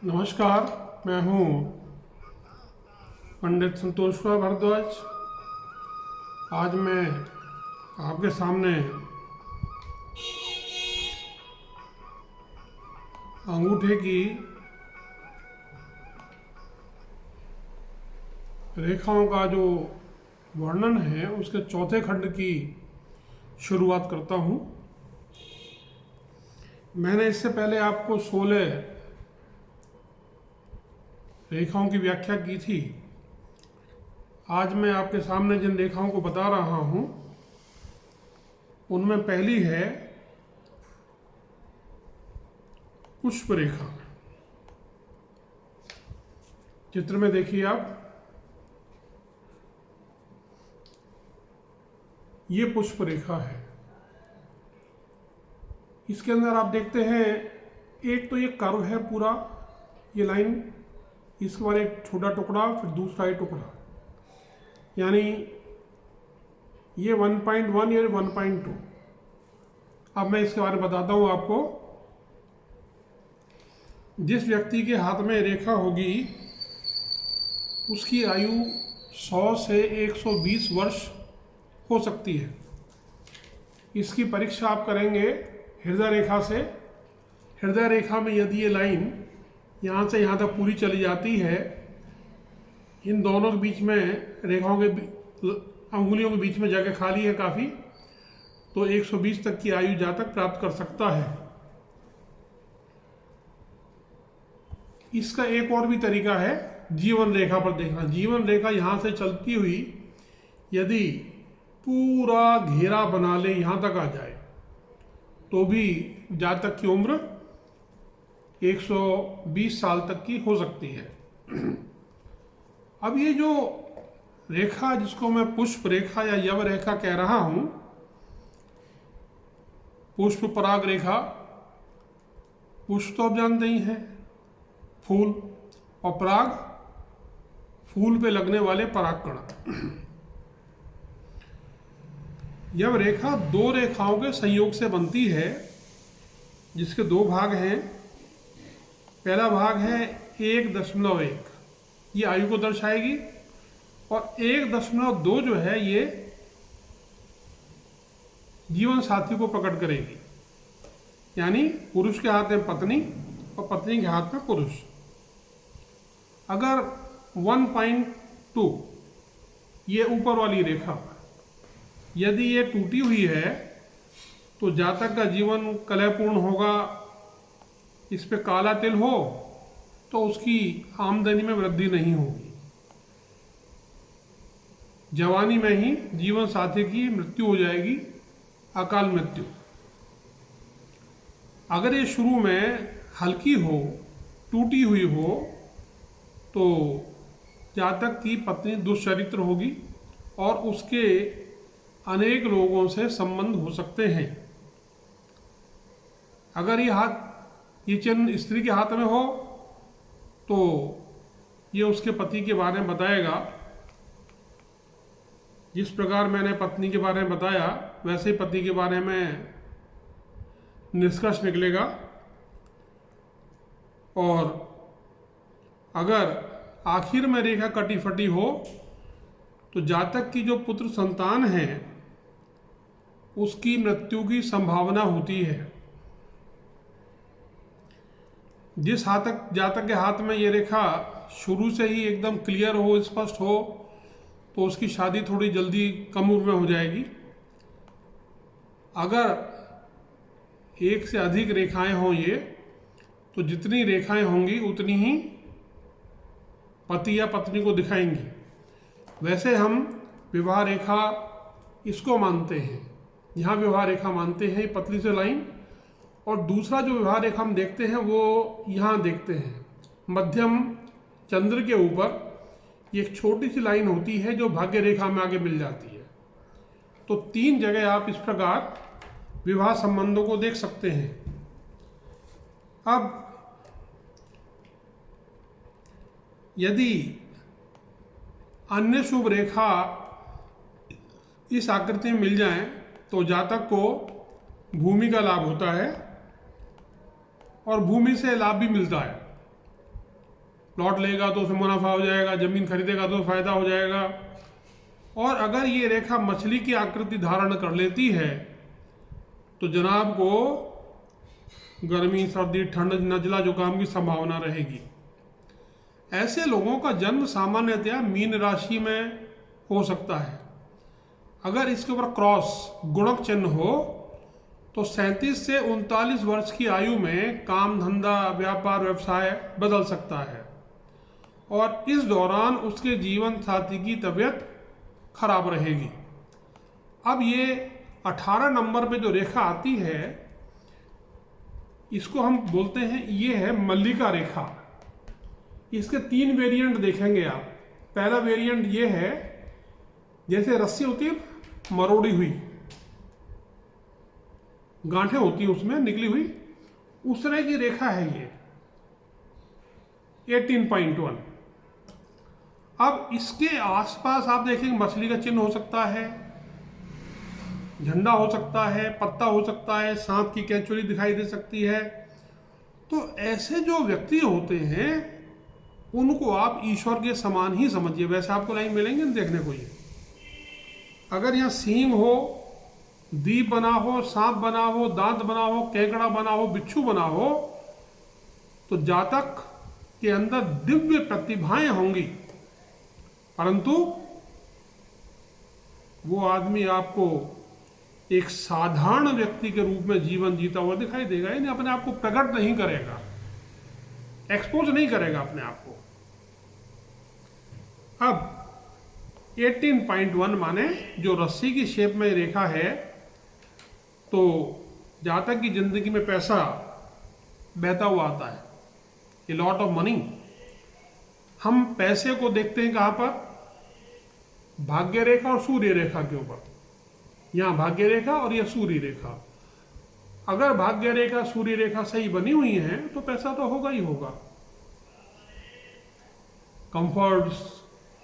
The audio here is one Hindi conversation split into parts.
नमस्कार, मैं हूँ पंडित संतोष कुमार भारद्वाज। आज मैं आपके सामने अंगूठे की रेखाओं का जो वर्णन है उसके चौथे खंड की शुरुआत करता हूँ। मैंने इससे पहले आपको 16 रेखाओं की व्याख्या की थी। आज मैं आपके सामने जिन रेखाओं को बता रहा हूँ उनमें पहली है पुष्प रेखा। चित्र में देखिए आप, ये पुष्प रेखा है। इसके अंदर आप देखते हैं एक तो ये कर्व है पूरा, ये लाइन, इसके बाद एक छोटा टुकड़ा, फिर दूसरा ही टुकड़ा, यानी ये 1.1 या 1.2। अब मैं इसके बारे में बताता हूँ आपको। जिस व्यक्ति के हाथ में रेखा होगी उसकी आयु 100 से 120 वर्ष हो सकती है। इसकी परीक्षा आप करेंगे हृदय रेखा से। हृदय रेखा में यदि ये लाइन यहाँ से यहाँ तक पूरी चली जाती है, इन दोनों के बीच में रेखाओं के अंगुलियों के बीच में जगह खाली है काफ़ी, तो 120 तक की आयु जातक प्राप्त कर सकता है। इसका एक और भी तरीका है जीवन रेखा पर देखना। जीवन रेखा यहाँ से चलती हुई यदि पूरा घेरा बना ले, यहाँ तक आ जाए, तो भी जातक की उम्र 120 साल तक की हो सकती है। अब ये जो रेखा जिसको मैं पुष्प रेखा या यव रेखा कह रहा हूं, पुष्प पराग रेखा, पुष्प तो आप जानते ही हैं, फूल, और पराग फूल पे लगने वाले परागकण। यव रेखा दो रेखाओं के संयोग से बनती है, जिसके दो भाग हैं। पहला भाग है 1.1, ये आयु को दर्शाएगी, और 1.2 जो है ये जीवन साथी को प्रकट करेगी, यानी पुरुष के हाथ में पत्नी और पत्नी के हाथ में पुरुष। अगर 1.2 ये ऊपर वाली रेखा यदि ये टूटी हुई है तो जातक का जीवन कलहपूर्ण होगा। इस पे काला तिल हो तो उसकी आमदनी में वृद्धि नहीं होगी। जवानी में ही जीवन साथी की मृत्यु हो जाएगी, अकाल मृत्यु। अगर ये शुरू में हल्की हो, टूटी हुई हो, तो जातक की पत्नी दुष्चरित्र होगी और उसके अनेक लोगों से संबंध हो सकते हैं। अगर ये चिन्ह स्त्री के हाथ में हो तो ये उसके पति के बारे में बताएगा। जिस प्रकार मैंने पत्नी के बारे में बताया, वैसे ही पति के बारे में निष्कर्ष निकलेगा। और अगर आखिर में रेखा कटी फटी हो तो जातक की जो पुत्र संतान है उसकी मृत्यु की संभावना होती है। जिस जातक के हाथ में ये रेखा शुरू से ही एकदम क्लियर हो, स्पष्ट हो, तो उसकी शादी थोड़ी जल्दी कम उम्र में हो जाएगी। अगर एक से अधिक रेखाएं हों ये, तो जितनी रेखाएं होंगी उतनी ही पति या पत्नी को दिखाएंगी। वैसे हम विवाह रेखा इसको मानते हैं, यहाँ विवाह रेखा मानते हैं, पतली से लाइन। और दूसरा जो विवाह रेखा हम देखते हैं वो यहाँ देखते हैं, मध्यम चंद्र के ऊपर एक छोटी सी लाइन होती है जो भाग्य रेखा में आगे मिल जाती है। तो 3 जगह आप इस प्रकार विवाह संबंधों को देख सकते हैं। अब यदि अन्य शुभ रेखा इस आकृति में मिल जाए तो जातक को भूमि का लाभ होता है और भूमि से लाभ भी मिलता है। प्लॉट लेगा तो उसमें मुनाफा हो जाएगा, ज़मीन खरीदेगा तो फ़ायदा हो जाएगा। और अगर ये रेखा मछली की आकृति धारण कर लेती है तो जनाब को गर्मी, सर्दी, ठंड, नज़ला, जुकाम की संभावना रहेगी। ऐसे लोगों का जन्म सामान्यतया मीन राशि में हो सकता है। अगर इसके ऊपर क्रॉस गुणक चिन्ह हो तो 37 से 39 वर्ष की आयु में काम, धंधा, व्यापार, व्यवसाय बदल सकता है और इस दौरान उसके जीवन साथी की तबीयत खराब रहेगी। अब ये 18 नंबर पे जो रेखा आती है इसको हम बोलते हैं, ये है मल्लिका रेखा। इसके 3 वेरिएंट देखेंगे आप। पहला वेरिएंट ये है, जैसे रस्सी होती है मरोड़ी हुई, गांठें होती हैं उसमें निकली हुई, उस तरह की रेखा है ये 18.1। अब इसके आसपास आप देखेंगे मछली का चिन्ह हो सकता है, झंडा हो सकता है, पत्ता हो सकता है, सांप की केंचुली दिखाई दे सकती है। तो ऐसे जो व्यक्ति होते हैं उनको आप ईश्वर के समान ही समझिए। वैसे आपको लाइन मिलेंगे ना देखने को। ये अगर यहाँ सींग हो, दीप बना हो, सांप बना हो, दांत बना हो, केकड़ा बना हो, बिच्छू बना हो, तो जातक के अंदर दिव्य प्रतिभाएं होंगी, परंतु वो आदमी आपको एक साधारण व्यक्ति के रूप में जीवन जीता हुआ दिखाई देगा। यानी अपने आप को प्रकट नहीं करेगा, एक्सपोज नहीं करेगा अपने आप को। अब 18.1 माने जो रस्सी की शेप में रेखा है, तो जातक की जिंदगी में पैसा बहता हुआ आता है, ए लॉट ऑफ मनी। हम पैसे को देखते हैं कहाँ पर? भाग्य रेखा और सूर्य रेखा के ऊपर। यहाँ भाग्य रेखा और यह सूर्य रेखा। अगर भाग्य रेखा सूर्य रेखा सही बनी हुई है तो पैसा तो होगा ही होगा। कंफर्ट्स,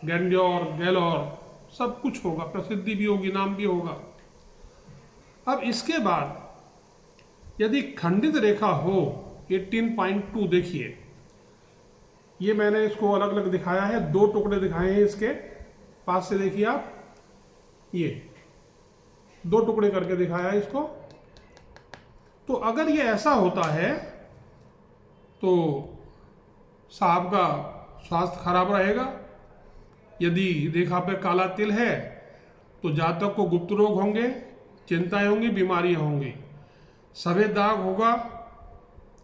ग्रैंड्योर, गैलोर सब कुछ होगा, प्रसिद्धि भी होगी, नाम भी होगा। अब इसके बाद यदि खंडित रेखा हो 18.2, देखिए ये मैंने इसको अलग अलग दिखाया है, 2 टुकड़े दिखाए हैं इसके पास से। देखिए आप, ये 2 टुकड़े करके दिखाया है इसको। तो अगर ये ऐसा होता है तो साहब का स्वास्थ्य खराब रहेगा। यदि रेखा पे काला तिल है तो जातक को गुप्त रोग होंगे, चिंताएं होंगी, बीमारियां होंगी। सफेद दाग होगा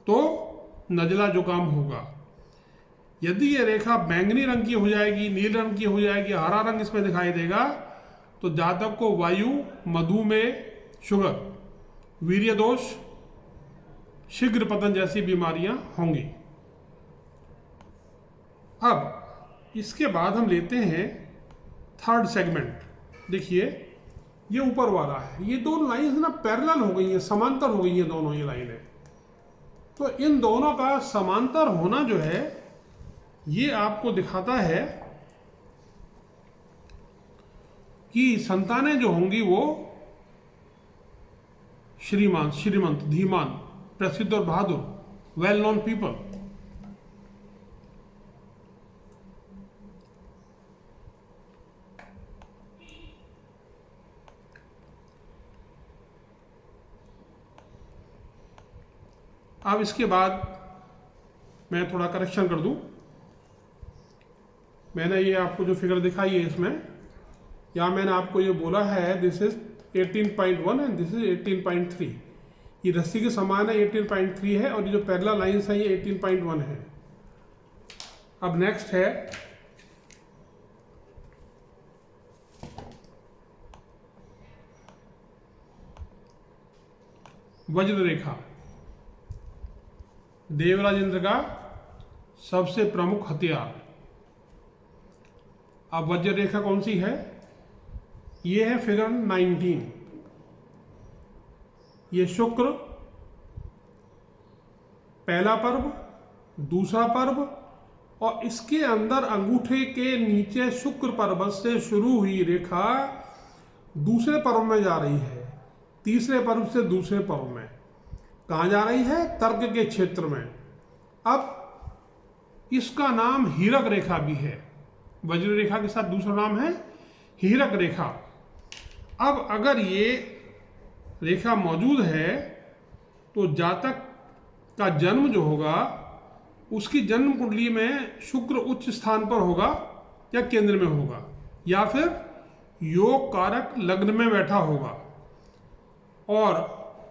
तो नजला जुकाम होगा। यदि ये रेखा बैंगनी रंग की हो जाएगी, नील रंग की हो जाएगी, हरा रंग इसमें दिखाई देगा, तो जातक को वायु, मधुमेह, शुगर, वीर्य दोष, शीघ्र पतन जैसी बीमारियां होंगी। अब इसके बाद हम लेते हैं थर्ड सेगमेंट। देखिए ये ऊपर वाला है, ये 2 लाइन्स ना पैरेलल हो गई हैं, समांतर हो गई हैं दोनों ये लाइनें। तो इन दोनों का समांतर होना जो है ये आपको दिखाता है कि संतानें जो होंगी वो श्रीमान, श्रीमंत, धीमान, प्रसिद्ध और बहादुर, वेल नोन पीपल। अब इसके बाद मैं थोड़ा करेक्शन कर दूं। मैंने ये आपको जो फिगर दिखाई है इसमें, यहाँ मैंने आपको ये बोला है this is 18.1 and this is 18.3। ये रस्सी के समान है, 18.3 है, और ये जो पैरेलल लाइंस है ये 18.1 है। अब नेक्स्ट है वज्र रेखा। देवराज इंद्र का सबसे प्रमुख हथियार। अब वज्र रेखा कौन सी है? ये है फिगर 19। ये शुक्र, पहला पर्व, दूसरा पर्व, और इसके अंदर अंगूठे के नीचे शुक्र पर्वत से शुरू हुई रेखा दूसरे पर्व में जा रही है, तीसरे पर्व से दूसरे पर्व में। कहाँ जा रही है? तर्क के क्षेत्र में। अब इसका नाम हीरक रेखा भी है। वज्र रेखा के साथ दूसरा नाम है हीरक रेखा। अब अगर ये रेखा मौजूद है तो जातक का जन्म जो होगा उसकी जन्म कुंडली में शुक्र उच्च स्थान पर होगा या केंद्र में होगा या फिर योग कारक लग्न में बैठा होगा, और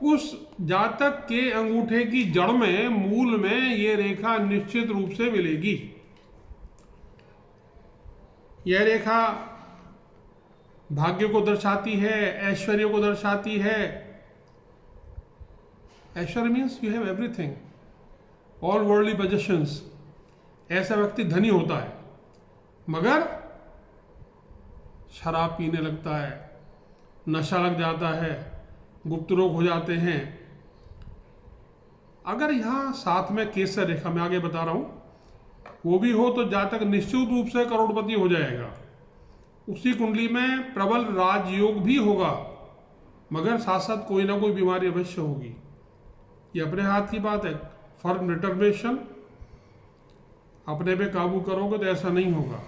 उस जातक के अंगूठे की जड़ में मूल में ये रेखा निश्चित रूप से मिलेगी। यह रेखा भाग्य को दर्शाती है, ऐश्वर्य को दर्शाती है। ऐश्वर्य means you have everything, all worldly possessions. ऐसा व्यक्ति धनी होता है मगर शराब पीने लगता है, नशा लग जाता है, गुप्त रोग हो जाते हैं। अगर यहाँ साथ में केसर रेखा में आगे बता रहा हूँ वो भी हो तो जातक निश्चित रूप से करोड़पति हो जाएगा। उसी कुंडली में प्रबल राजयोग भी होगा मगर साथ साथ कोई ना कोई बीमारी अवश्य होगी। ये अपने हाथ की बात है। फर्म डिटर्मिनेशन, अपने पे काबू करोगे तो ऐसा नहीं होगा।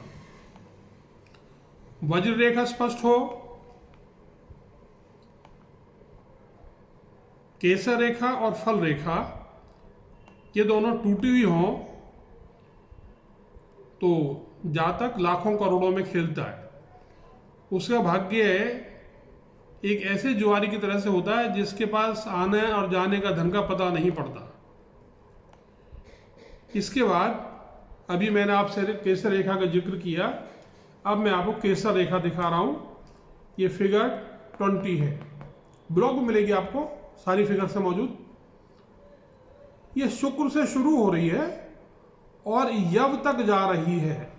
वज्र रेखा स्पष्ट हो, केसर रेखा और फल रेखा ये दोनों टूटी हुई हों तो जातक लाखों करोड़ों में खेलता है। उसका भाग्य एक ऐसे जुआरी की तरह से होता है जिसके पास आने और जाने का धन का पता नहीं पड़ता। इसके बाद अभी मैंने आपसे केसर रेखा का जिक्र किया, अब मैं आपको केसर रेखा दिखा रहा हूं। ये फिगर 20 है, ब्लॉग में मिलेगी आपको सारी फिगर से मौजूद। ये शुक्र से शुरू हो रही है और यव तक जा रही है,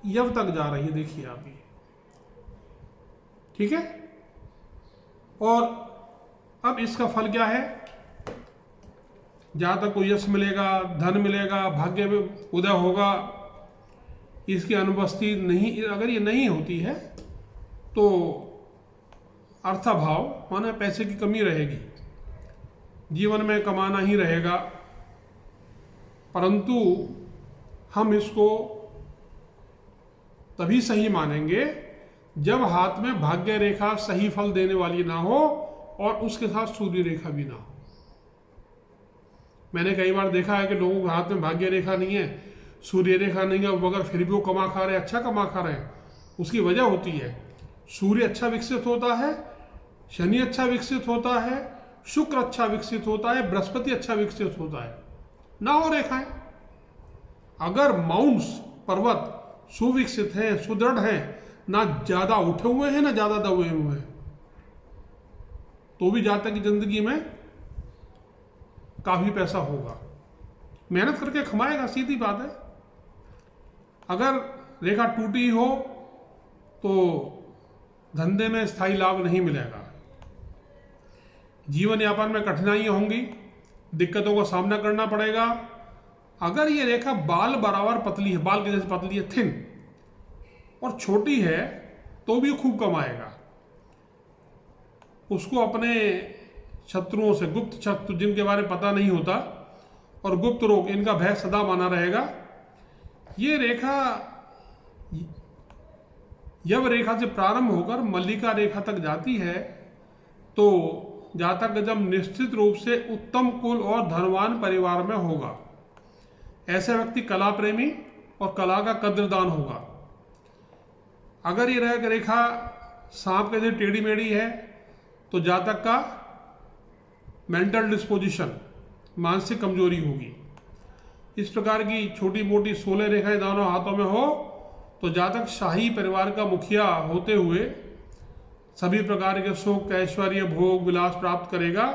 यव तक जा रही है, देखिए आप ये, ठीक है। और अब इसका फल क्या है? जहाँ तक को यश मिलेगा, धन मिलेगा, भाग्य में उदय होगा। इसकी अनुपस्थिति नहीं, अगर ये नहीं होती है तो अर्थाभाव माने पैसे की कमी रहेगी, जीवन में कमाना ही रहेगा। परंतु हम इसको तभी सही मानेंगे जब हाथ में भाग्य रेखा सही फल देने वाली ना हो और उसके साथ सूर्य रेखा भी ना हो। मैंने कई बार देखा है कि लोगों के हाथ में भाग्य रेखा नहीं है, सूर्य रेखा नहीं है, मगर फिर भी वो कमा खा रहे हैं, अच्छा कमा खा रहे हैं। उसकी वजह होती है सूर्य अच्छा विकसित होता है, शनि अच्छा विकसित होता है, शुक्र अच्छा विकसित होता है, बृहस्पति अच्छा विकसित होता है, ना हो रेखाएं। अगर माउंट्स पर्वत सुविकसित हैं, सुदृढ़ हैं, ना ज्यादा उठे हुए हैं ना ज्यादा दबे हुए हैं, तो भी जातक की जिंदगी में काफी पैसा होगा। मेहनत करके कमाएगा, सीधी बात है। अगर रेखा टूटी हो तो धंधे में स्थायी लाभ नहीं मिलेगा, जीवन यापन में कठिनाइयां होंगी, दिक्कतों का सामना करना पड़ेगा। अगर ये रेखा बाल बराबर पतली है, बाल के जैसे पतली है, थिन और छोटी है, तो भी खूब कमाएगा। उसको अपने शत्रुओं से, गुप्त शत्रु जिनके बारे में पता नहीं होता और गुप्त रोग, इनका भय सदा बना रहेगा। ये रेखा यव रेखा से प्रारंभ होकर मल्लिका रेखा तक जाती है तो जातक जब निश्चित रूप से उत्तम कुल और धनवान परिवार में होगा। ऐसा व्यक्ति कला प्रेमी और कला का कद्रदान होगा। अगर ये रेखा सांप के जैसे टेढ़ी मेढ़ी है तो जातक का मेंटल डिस्पोजिशन, मानसिक कमजोरी होगी। इस प्रकार की छोटी मोटी 16 रेखाएं दोनों हाथों में हो तो जातक शाही परिवार का मुखिया होते हुए सभी प्रकार के सुख, ऐश्वर्य, भोग, विलास प्राप्त करेगा।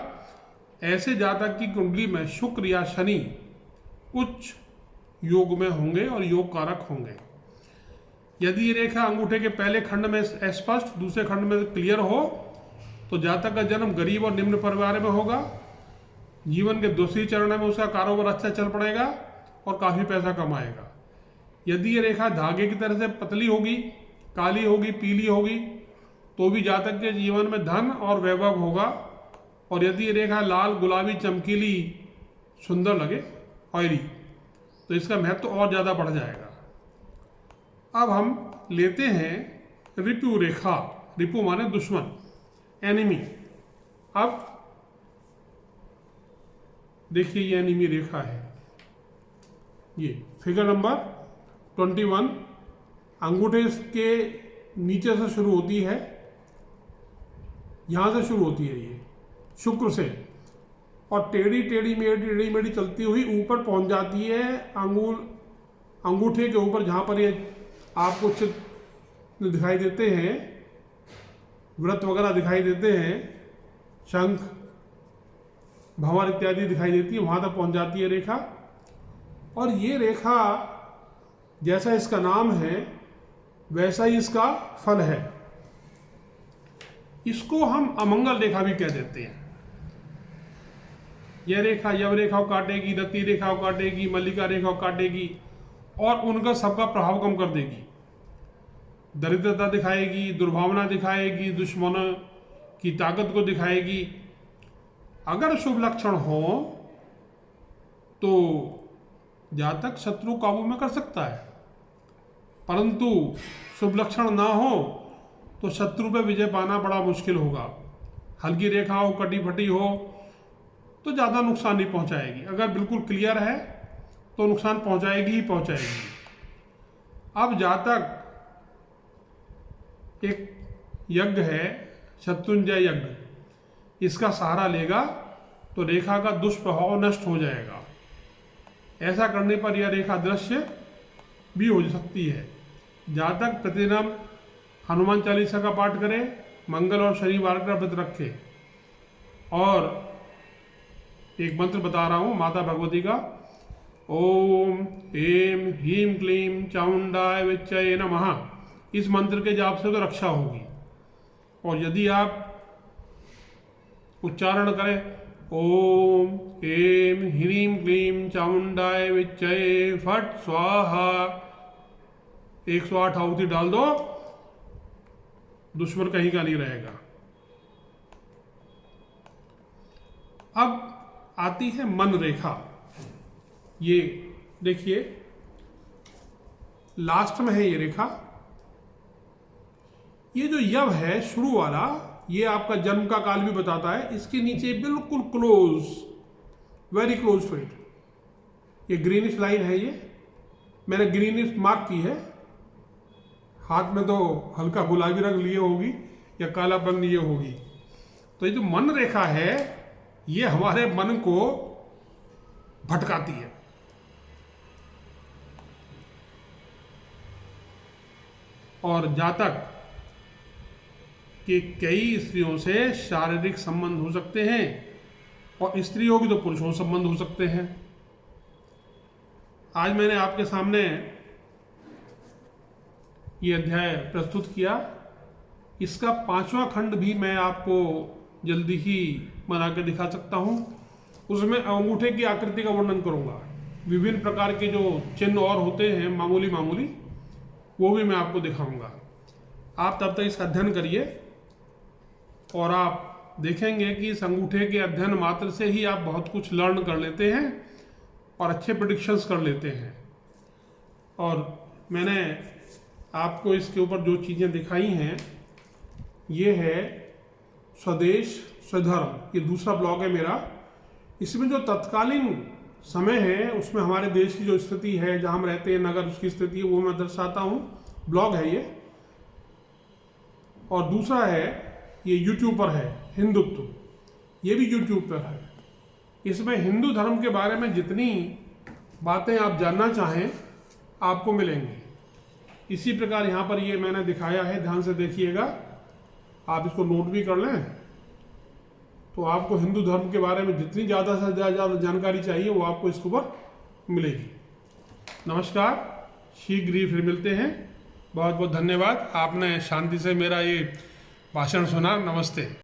ऐसे जातक की कुंडली में शुक्र या शनि उच्च योग में होंगे और योग कारक होंगे। यदि ये रेखा अंगूठे के पहले खंड में स्पष्ट, दूसरे खंड में क्लियर हो तो जातक का जन्म गरीब और निम्न परिवार में होगा। जीवन के दूसरी चरण में उसका कारोबार अच्छा चल पड़ेगा और काफी पैसा कमाएगा। यदि ये रेखा धागे की तरह से पतली होगी, काली होगी, पीली होगी, तो भी जातक के जीवन में धन और वैभव होगा। और यदि ये रेखा लाल, गुलाबी, चमकीली, सुंदर लगे, ऑयली, तो इसका महत्व और ज़्यादा बढ़ जाएगा। अब हम लेते हैं रिपु रेखा। रिपु माने दुश्मन, एनिमी। अब देखिए ये एनिमी रेखा है, ये फिगर नंबर 21 अंगूठे के नीचे से शुरू होती है, यहाँ से शुरू होती है ये शुक्र से, और टेढ़ी मेढ़ी चलती हुई ऊपर पहुँच जाती है अंगूठे के ऊपर, जहाँ पर ये आपको चित्र दिखाई देते हैं, व्रत वगैरह दिखाई देते हैं, शंख भंवर इत्यादि दिखाई देती है, वहाँ तक पहुँच जाती है रेखा। और ये रेखा जैसा इसका नाम है वैसा ही इसका फल है। इसको हम अमंगल रेखा भी कह देते हैं। यह रेखा यव रेखा को काटेगी, रति रेखा को काटेगी, मल्लिका रेखा को काटेगी और उनका सबका प्रभाव कम कर देगी। दरिद्रता दिखाएगी, दुर्भावना दिखाएगी, दुश्मनों की ताकत को दिखाएगी। अगर शुभ लक्षण हो तो जातक शत्रु काबू में कर सकता है, परंतु शुभ लक्षण ना हो तो शत्रु पे विजय पाना बड़ा मुश्किल होगा। हल्की रेखा हो, कटी फटी हो तो ज़्यादा नुकसान नहीं पहुंचाएगी। अगर बिल्कुल क्लियर है तो नुकसान पहुंचाएगी ही पहुंचाएगी। अब जातक एक यज्ञ है, शत्रुंजय यज्ञ, इसका सहारा लेगा तो रेखा का दुष्प्रभाव नष्ट हो जाएगा। ऐसा करने पर यह रेखा दृश्य भी हो सकती है। जातक प्रतिदिन हनुमान चालीसा का पाठ करे, मंगल और शनिवार का व्रत रखे, और एक मंत्र बता रहा हूँ माता भगवती का, ओम ऐं ह्रीं क्लीं चामुंडाय विच्चये नमः। इस मंत्र के जाप से तो रक्षा होगी। और यदि आप उच्चारण करें ओम ऐं ह्रीं क्लीं चामुंडाय विच्चये फट स्वाहा, 108 आहुति डाल दो, दुश्मन कहीं का नहीं रहेगा। अब आती है मन रेखा। ये देखिए लास्ट में है ये रेखा। ये जो यव है शुरू वाला, ये आपका जन्म का काल भी बताता है। इसके नीचे बिल्कुल close, very close to it, ये ग्रीनिश लाइन है। ये मैंने ग्रीनिश मार्क की है। हाथ में तो हल्का गुलाबी रंग लिए होगी या काला रंग लिए होगी। तो ये जो मन रेखा है ये हमारे मन को भटकाती है। और जातक कि कई स्त्रियों से शारीरिक संबंध हो सकते हैं, और स्त्रियों की तो पुरुषों से संबंध हो सकते हैं। आज मैंने आपके सामने ये अध्याय प्रस्तुत किया। इसका 5वां खंड भी मैं आपको जल्दी ही बना के दिखा सकता हूँ। उसमें अंगूठे की आकृति का वर्णन करूँगा। विभिन्न प्रकार के जो चिन्ह और होते हैं मामूली वो भी मैं आपको दिखाऊंगा। आप तब तक इसका अध्ययन करिए और आप देखेंगे कि इस अंगूठे के अध्ययन मात्र से ही आप बहुत कुछ लर्न कर लेते हैं और अच्छे प्रेडिक्शंस कर लेते हैं। और मैंने आपको इसके ऊपर जो चीज़ें दिखाई हैं, ये है स्वदेश स्वधर्म, ये दूसरा ब्लॉग है मेरा। इसमें जो तत्कालीन समय है उसमें हमारे देश की जो स्थिति है, जहाँ हम रहते हैं, नगर, उसकी स्थिति है, वो मैं दर्शाता हूँ। ब्लॉग है ये। और दूसरा है ये यूट्यूब पर है हिंदुत्व, ये भी यूट्यूब पर है। इसमें हिंदू धर्म के बारे में जितनी बातें आप जानना चाहें आपको मिलेंगी। इसी प्रकार यहाँ पर ये मैंने दिखाया है, ध्यान से देखिएगा, आप इसको नोट भी कर लें तो आपको हिंदू धर्म के बारे में जितनी ज़्यादा से ज़्यादा जानकारी चाहिए वो आपको इसके ऊपर मिलेगी। नमस्कार, शीघ्र ही फिर मिलते हैं। बहुत बहुत धन्यवाद, आपने शांति से मेरा ये भाषण सुना। नमस्ते।